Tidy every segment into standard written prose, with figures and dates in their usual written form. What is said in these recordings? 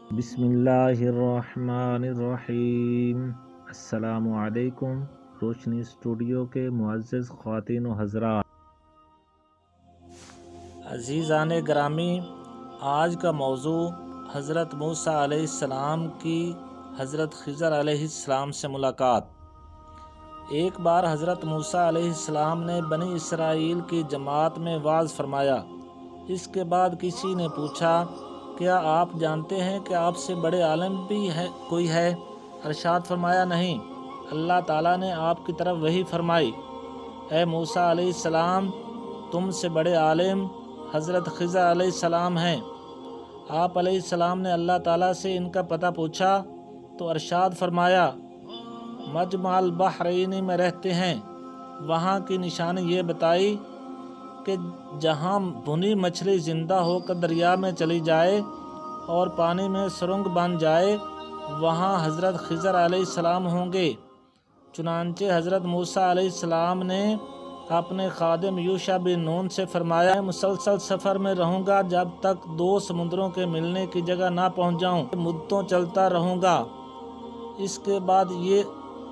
بسم اللہ الرحمن الرحیم۔ السلام علیکم روشنی اسٹوڈیو کے معزز خواتین و حضرات، عزیزان گرامی، آج کا موضوع حضرت موسیٰ علیہ السلام کی حضرت خضر علیہ السلام سے ملاقات۔ ایک بار حضرت موسیٰ علیہ السلام نے بنی اسرائیل کی جماعت میں وعظ فرمایا۔ اس کے بعد کسی نے پوچھا، کیا آپ جانتے ہیں کہ آپ سے بڑے عالم بھی کوئی ہے؟ ارشاد فرمایا، نہیں۔ اللہ تعالیٰ نے آپ کی طرف وحی فرمائی، اے موسیٰ علیہ السلام، تم سے بڑے عالم حضرت خضر علیہ السلام ہیں۔ آپ علیہ السلام نے اللہ تعالیٰ سے ان کا پتہ پوچھا تو ارشاد فرمایا، مجمع البحرین میں رہتے ہیں۔ وہاں کی نشانی یہ بتائی کہ جہاں بھنی مچھلی زندہ ہو کر دریا میں چلی جائے اور پانی میں سرنگ بن جائے، وہاں حضرت خضر علیہ السلام ہوں گے۔ چنانچہ حضرت موسیٰ علیہ السلام نے اپنے خادم یوشع بن نون سے فرمایا، میں مسلسل سفر میں رہوں گا جب تک دو سمندروں کے ملنے کی جگہ نہ پہنچ جاؤں، مدتوں چلتا رہوں گا۔ اس کے بعد یہ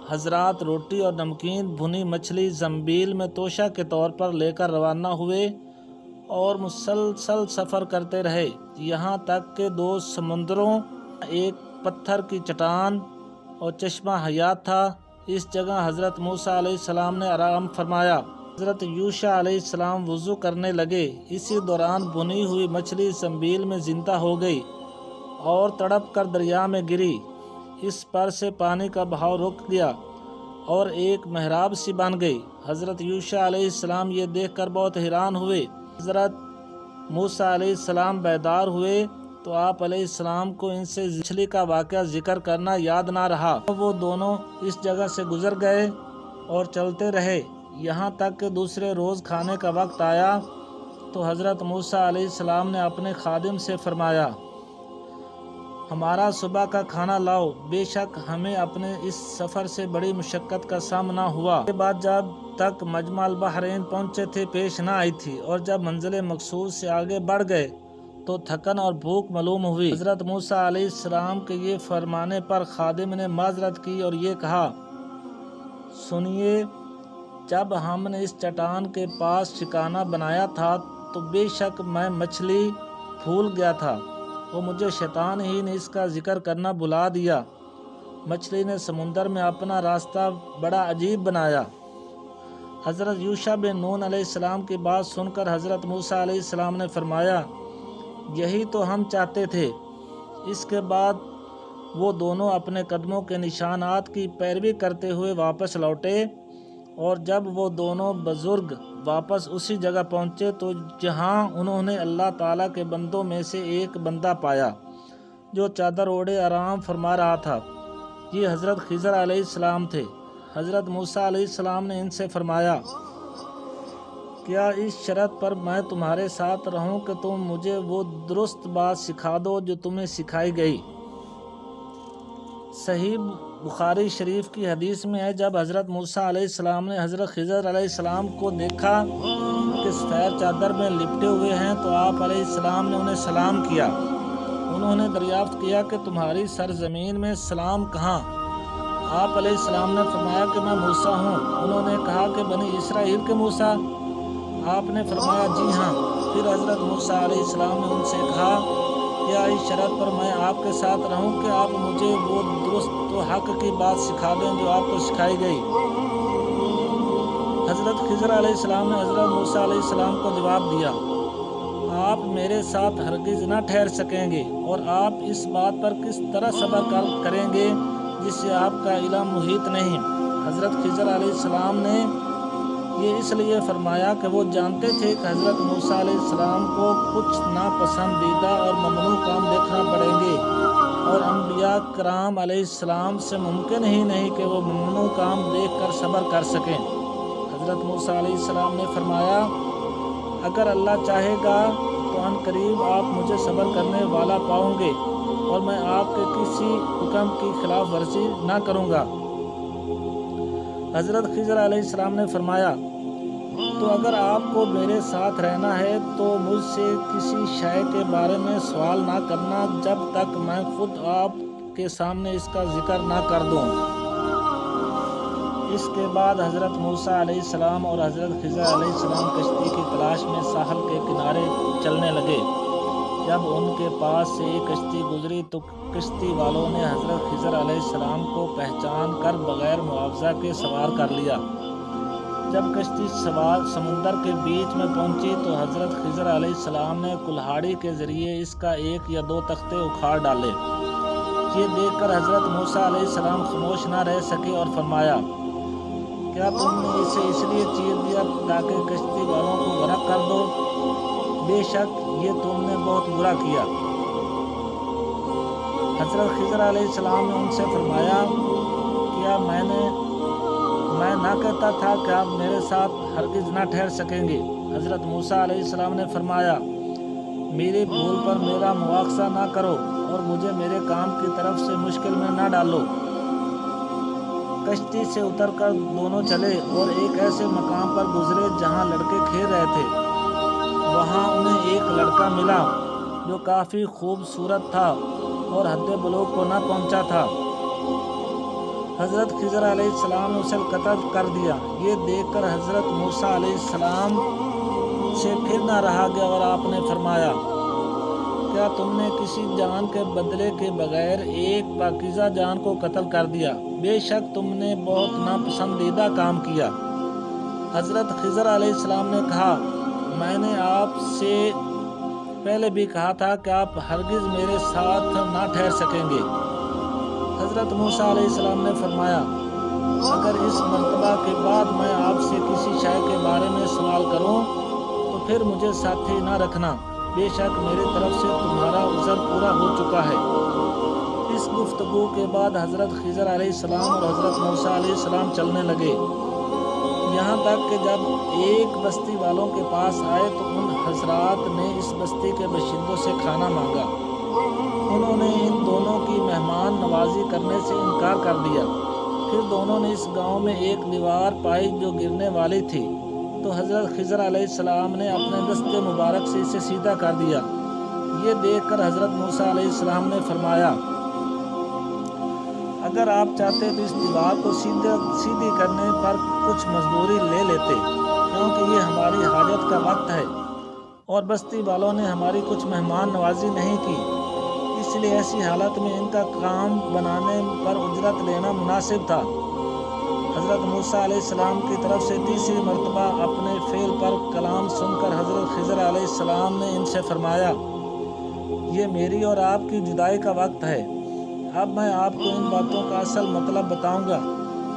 حضرات روٹی اور نمکین بھنی مچھلی زنبیل میں توشہ کے طور پر لے کر روانہ ہوئے اور مسلسل سفر کرتے رہے، یہاں تک کہ دو سمندروں، ایک پتھر کی چٹان اور چشمہ حیات تھا۔ اس جگہ حضرت موسیٰ علیہ السلام نے آرام فرمایا۔ حضرت یوشع علیہ السلام وضو کرنے لگے۔ اسی دوران بھنی ہوئی مچھلی زنبیل میں زندہ ہو گئی اور تڑپ کر دریا میں گری۔ اس پر سے پانی کا بہاؤ رک گیا اور ایک محراب سی بن گئی۔ حضرت یوشع علیہ السلام یہ دیکھ کر بہت حیران ہوئے۔ حضرت موسیٰ علیہ السلام بیدار ہوئے تو آپ علیہ السلام کو ان سے مچھلی کا واقعہ ذکر کرنا یاد نہ رہا۔ وہ دونوں اس جگہ سے گزر گئے اور چلتے رہے، یہاں تک کہ دوسرے روز کھانے کا وقت آیا تو حضرت موسیٰ علیہ السلام نے اپنے خادم سے فرمایا، ہمارا صبح کا کھانا لاؤ، بے شک ہمیں اپنے اس سفر سے بڑی مشقت کا سامنا ہوا۔ اس کے بعد جب تک مجمع البحرین پہنچے تھے پیش نہ آئی تھی، اور جب منزل مقصود سے آگے بڑھ گئے تو تھکن اور بھوک معلوم ہوئی۔ حضرت موسیٰ علیہ السلام کے یہ فرمانے پر خادم نے معذرت کی اور یہ کہا، سنیے، جب ہم نے اس چٹان کے پاس ٹھکانہ بنایا تھا تو بے شک میں مچھلی بھول گیا تھا، وہ مجھے شیطان ہی نے اس کا ذکر کرنا بھلا دیا۔ مچھلی نے سمندر میں اپنا راستہ بڑا عجیب بنایا۔ حضرت یوشع بن نون علیہ السلام کی بات سن کر حضرت موسیٰ علیہ السلام نے فرمایا، یہی تو ہم چاہتے تھے۔ اس کے بعد وہ دونوں اپنے قدموں کے نشانات کی پیروی کرتے ہوئے واپس لوٹے، اور جب وہ دونوں بزرگ واپس اسی جگہ پہنچے تو جہاں انہوں نے اللہ تعالیٰ کے بندوں میں سے ایک بندہ پایا جو چادر اوڑھے آرام فرما رہا تھا۔ یہ حضرت خضر علیہ السلام تھے۔ حضرت موسیٰ علیہ السلام نے ان سے فرمایا، کیا اس شرط پر میں تمہارے ساتھ رہوں کہ تم مجھے وہ درست بات سکھا دو جو تمہیں سکھائی گئی؟ صحیح بخاری شریف کی حدیث میں ہے، جب حضرت موسیٰ علیہ السلام نے حضرت خضر علیہ السلام کو دیکھا کہ سفید چادر میں لپٹے ہوئے ہیں تو آپ علیہ السلام نے انہیں سلام کیا۔ انہوں نے دریافت کیا کہ تمہاری سرزمین میں سلام کہاں؟ آپ علیہ السلام نے فرمایا کہ میں موسیٰ ہوں۔ انہوں نے کہا کہ بنی اسرائیل کے موسیٰ؟ آپ نے فرمایا، جی ہاں۔ پھر حضرت موسیٰ علیہ السلام نے ان سے کہا، کیا اس شرط پر میں آپ کے ساتھ رہوں کہ آپ مجھے وہ درست و حق کی بات سکھا دیں جو آپ کو سکھائی گئی؟ حضرت خضر علیہ السلام نے حضرت موسیٰ علیہ السلام کو جواب دیا، آپ میرے ساتھ ہرگز نہ ٹھہر سکیں گے، اور آپ اس بات پر کس طرح صبر کریں گے جس سے آپ کا علم محیط نہیں۔ حضرت خضر علیہ السلام نے یہ اس لیے فرمایا کہ وہ جانتے تھے کہ حضرت موسیٰ علیہ السلام کو کچھ ناپسندیدہ اور ممنوع کام دیکھنا پڑیں گے، اور انبیاء کرام علیہ السلام سے ممکن ہی نہیں کہ وہ ممنوع کام دیکھ کر صبر کر سکیں۔ حضرت موسیٰ علیہ السلام نے فرمایا، اگر اللہ چاہے گا تو ان قریب آپ مجھے صبر کرنے والا پاؤں گے، اور میں آپ کے کسی حکم کی خلاف ورزی نہ کروں گا۔ حضرت خضر علیہ السلام نے فرمایا، تو اگر آپ کو میرے ساتھ رہنا ہے تو مجھ سے کسی شے کے بارے میں سوال نہ کرنا جب تک میں خود آپ کے سامنے اس کا ذکر نہ کر دوں۔ اس کے بعد حضرت موسیٰ علیہ السلام اور حضرت خضر علیہ السلام کشتی کی تلاش میں ساحل کے کنارے چلنے لگے۔ جب ان کے پاس سے ایک کشتی گزری تو کشتی والوں نے حضرت خضر علیہ السلام کو پہچان کر بغیر معاوضہ کے سوار کر لیا۔ جب کشتی سمندر کے بیچ میں پہنچی تو حضرت خضر علیہ السلام نے کلہاڑی کے ذریعے اس کا 1 یا 2 تختے اکھاڑ ڈالے۔ یہ دیکھ کر حضرت موسیٰ علیہ السلام خاموش نہ رہ سکے اور فرمایا، کیا تم نے اسے اس لیے چیر دیا تاکہ کشتی والوں کو غرق کر دو؟ بے شک یہ تم نے بہت برا کیا۔ حضرت خضر علیہ السلام نے ان سے فرمایا، کیا میں نہ کہتا تھا کہ آپ میرے ساتھ ہرگز نہ ٹھہر سکیں گے؟ حضرت موسیٰ علیہ السلام نے فرمایا، میری بھول پر میرا مواخذہ نہ کرو اور مجھے میرے کام کی طرف سے مشکل میں نہ ڈالو۔ کشتی سے اتر کر دونوں چلے اور ایک ایسے مقام پر گزرے جہاں لڑکے کھیل رہے تھے۔ وہاں انہیں ایک لڑکا ملا جو کافی خوبصورت تھا اور حد بلوغ کو نہ پہنچا تھا۔ حضرت خضر علیہ السلام نے اسے قتل کر دیا۔ یہ دیکھ کر حضرت موسیٰ علیہ السلام سے پھر نہ رہا گیا اور آپ نے فرمایا، کیا تم نے کسی جان کے بدلے کے بغیر ایک پاکیزہ جان کو قتل کر دیا؟ بے شک تم نے بہت ناپسندیدہ کام کیا۔ حضرت خضر علیہ السلام نے کہا، میں نے آپ سے پہلے بھی کہا تھا کہ آپ ہرگز میرے ساتھ نہ ٹھہر سکیں گے۔ حضرت موسیٰ علیہ السلام نے فرمایا، اگر اس مرتبہ کے بعد میں آپ سے کسی شے کے بارے میں سوال کروں تو پھر مجھے ساتھی نہ رکھنا، بے شک میری طرف سے تمہارا عذر پورا ہو چکا ہے۔ اس گفتگو کے بعد حضرت خضر علیہ السلام اور حضرت موسیٰ علیہ السلام چلنے لگے، یہاں تک کہ جب ایک بستی والوں کے پاس آئے تو ان حضرات نے اس بستی کے باشندوں سے کھانا مانگا۔ انہوں نے ان دونوں کی مہمان نوازی کرنے سے انکار کر دیا۔ پھر دونوں نے اس گاؤں میں ایک دیوار پائی جو گرنے والی تھی، تو حضرت خضر علیہ السلام نے اپنے دست مبارک سے اسے سیدھا کر دیا۔ یہ دیکھ کر حضرت موسیٰ علیہ السلام نے فرمایا، اگر آپ چاہتے تو اس دیوار کو سیدھی کرنے پر کچھ مزدوری لے لیتے، کیونکہ یہ ہماری حاجت کا وقت ہے اور بستی والوں نے ہماری کچھ مہمان نوازی نہیں کی، اس لیے ایسی حالت میں ان کا کام بنانے پر اجرت لینا مناسب تھا۔ حضرت موسیٰ علیہ السلام کی طرف سے تیسری مرتبہ اپنے فعل پر کلام سن کر حضرت خضر علیہ السلام نے ان سے فرمایا، یہ میری اور آپ کی جدائی کا وقت ہے۔ اب میں آپ کو ان باتوں کا اصل مطلب بتاؤں گا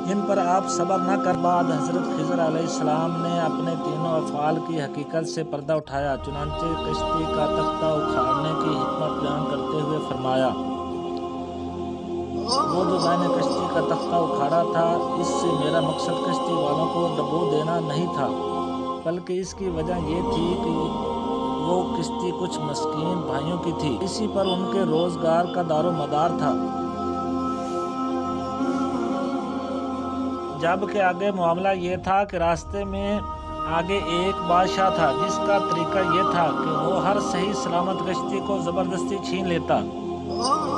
جن پر آپ صبر نہ کر۔ بعد حضرت خضر علیہ السلام نے اپنے تینوں افعال کی حقیقت سے پردہ اٹھایا، چنانچہ کشتی کا تختہ اکھاڑنے کی حکمت بیان کرتے ہوئے فرمایا، وہ جو میں نے کشتی کا تختہ اکھاڑا تھا، اس سے میرا مقصد کشتی والوں کو ڈبو دینا نہیں تھا، بلکہ اس کی وجہ یہ تھی کہ وہ کشتی کچھ مسکین بھائیوں کی تھی، اسی پر ان کے روزگار کا دار و مدار تھا۔ جبکہ آگے معاملہ یہ تھا کہ راستے میں آگے ایک بادشاہ تھا جس کا طریقہ یہ تھا کہ وہ ہر صحیح سلامت کشتی کو زبردستی چھین لیتا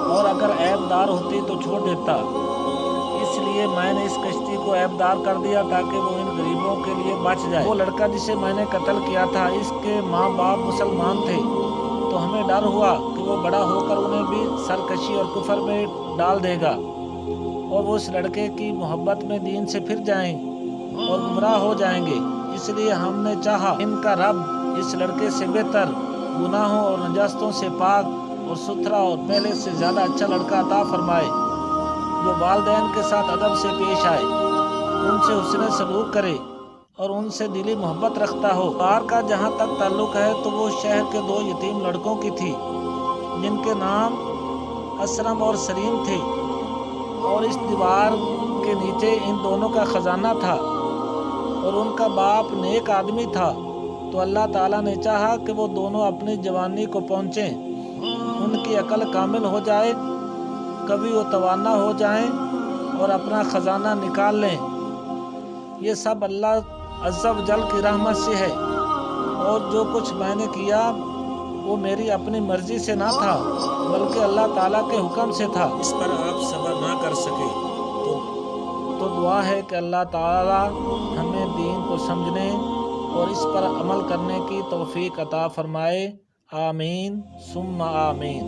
اور اگر عیب دار ہوتی تو چھوڑ دیتا۔ اس لیے میں نے اس کشتی کو عیب دار کر دیا تاکہ وہ ان غریبوں کے لیے بچ جائے۔ وہ لڑکا جسے میں نے قتل کیا تھا، اس کے ماں باپ مسلمان تھے، تو ہمیں ڈر ہوا کہ وہ بڑا ہو کر انہیں بھی سرکشی اور کفر میں ڈال دے گا اور وہ اس لڑکے کی محبت میں دین سے پھر جائیں اور گمراہ ہو جائیں گے۔ اس لیے ہم نے چاہا ان کا رب اس لڑکے سے بہتر، گناہوں اور نجاستوں سے پاک اور ستھرا اور پہلے سے زیادہ اچھا لڑکا عطا فرمائے، جو والدین کے ساتھ ادب سے پیش آئے، ان سے حسن سلوک کرے اور ان سے دلی محبت رکھتا ہو۔ پار کا جہاں تک تعلق ہے تو وہ شہر کے 2 یتیم لڑکوں کی تھی جن کے نام اسرم اور سلیم تھے، اور اس دیوار کے نیچے ان دونوں کا خزانہ تھا اور ان کا باپ نیک آدمی تھا۔ تو اللہ تعالیٰ نے چاہا کہ وہ دونوں اپنی جوانی کو پہنچیں، ان کی عقل کامل ہو جائے، کبھی وہ توانا ہو جائیں اور اپنا خزانہ نکال لیں۔ یہ سب اللہ عز و جل کی رحمت سے ہے، اور جو کچھ میں نے کیا وہ میری اپنی مرضی سے نہ تھا بلکہ اللہ تعالیٰ کے حکم سے تھا۔ اس پر آپ صبر نہ کر سکے تو دعا ہے کہ اللہ تعالیٰ ہمیں دین کو سمجھنے اور اس پر عمل کرنے کی توفیق عطا فرمائے۔ آمین ثم آمین۔